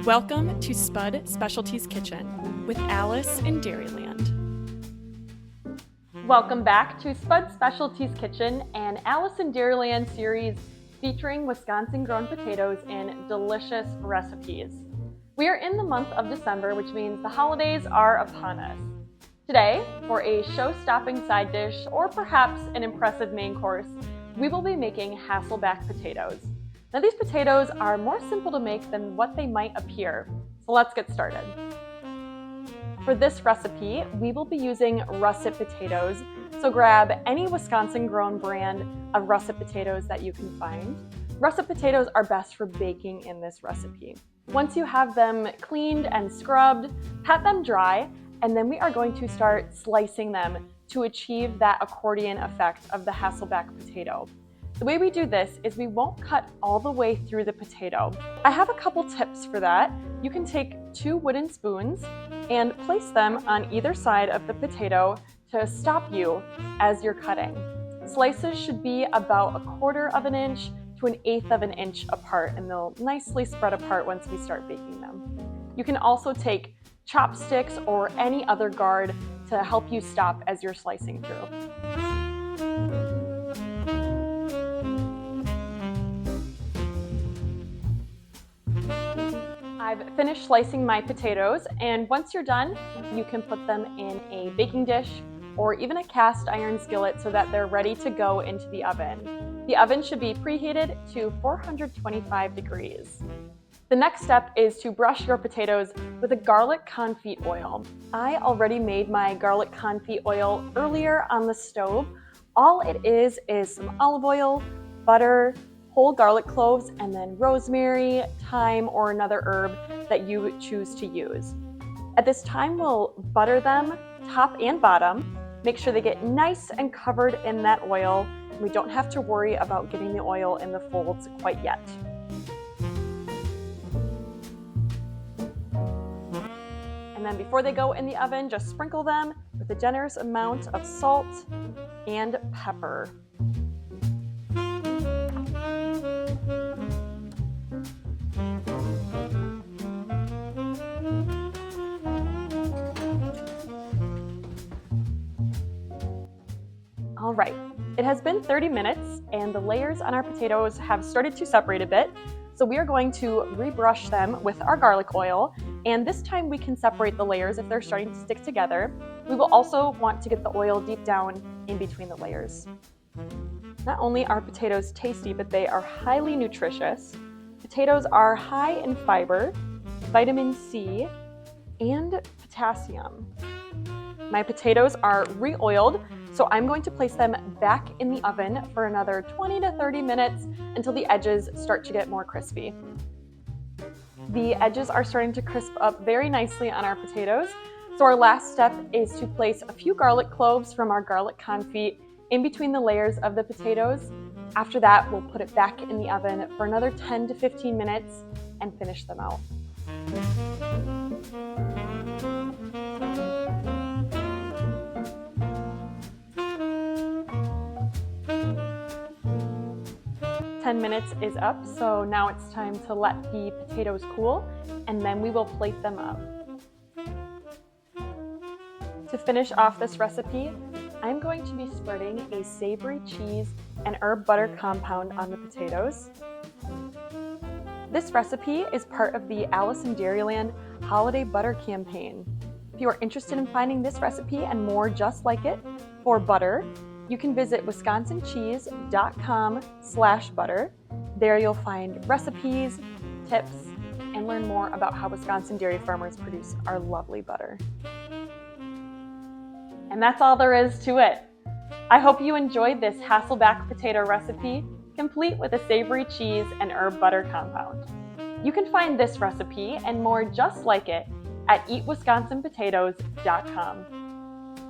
Welcome to Spud Specialties Kitchen with Alice in Dairyland. Welcome back to Spud Specialties Kitchen, an Alice in Dairyland series featuring Wisconsin-grown potatoes in delicious recipes. We are in the month of December, which means the holidays are upon us. Today, for a show-stopping side dish or perhaps an impressive main course, we will be making Hasselback potatoes. Now these potatoes are more simple to make than what they might appear, so let's get started. For this recipe, we will be using russet potatoes, so grab any Wisconsin-grown brand of russet potatoes that you can find. Russet potatoes are best for baking in this recipe. Once you have them cleaned and scrubbed, pat them dry, and then we are going to start slicing them to achieve that accordion effect of the Hasselback potato. The way we do this is we won't cut all the way through the potato. I have a couple tips for that. You can take 2 wooden spoons and place them on either side of the potato to stop you as you're cutting. Slices should be about 1/4 of an inch to 1/8 of an inch apart, and they'll nicely spread apart once we start baking them. You can also take chopsticks or any other guard to help you stop as you're slicing through. I've finished slicing my potatoes, and once you're done, you can put them in a baking dish or even a cast iron skillet so that they're ready to go into the oven. The oven should be preheated to 425 degrees. The next step is to brush your potatoes with a garlic confit oil. I already made my garlic confit oil earlier on the stove. All it is some olive oil, butter, whole garlic cloves, and then rosemary, thyme, or another herb that you choose to use. At this time, we'll butter them top and bottom. Make sure they get nice and covered in that oil. We don't have to worry about getting the oil in the folds quite yet. And then before they go in the oven, just sprinkle them with a generous amount of salt and pepper. All right, it has been 30 minutes and the layers on our potatoes have started to separate a bit. So we are going to rebrush them with our garlic oil, and this time we can separate the layers if they're starting to stick together. We will also want to get the oil deep down in between the layers. Not only are potatoes tasty, but they are highly nutritious. Potatoes are high in fiber, vitamin C, and potassium. My potatoes are re-oiled, so I'm going to place them back in the oven for another 20 to 30 minutes until the edges start to get more crispy. The edges are starting to crisp up very nicely on our potatoes, so our last step is to place a few garlic cloves from our garlic confit in between the layers of the potatoes. After that, we'll put it back in the oven for another 10 to 15 minutes and finish them out. "10 minutes is up, so now it's time to let the potatoes cool, and then we will plate them up. To finish off this recipe, I'm going to be spreading a savory cheese and herb butter compound on the potatoes. This recipe is part of the Alice in Dairyland Holiday Butter Campaign. If you are interested in finding this recipe and more just like it for butter, you can visit wisconsincheese.com/butter. There you'll find recipes, tips, and learn more about how Wisconsin dairy farmers produce our lovely butter. And that's all there is to it. I hope you enjoyed this Hasselback potato recipe, complete with a savory cheese and herb butter compound. You can find this recipe and more just like it at eatwisconsinpotatoes.com.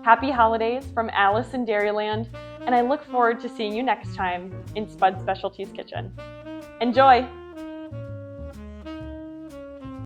Happy holidays from Alice in Dairyland, and I look forward to seeing you next time in Spud Specialties Kitchen. Enjoy!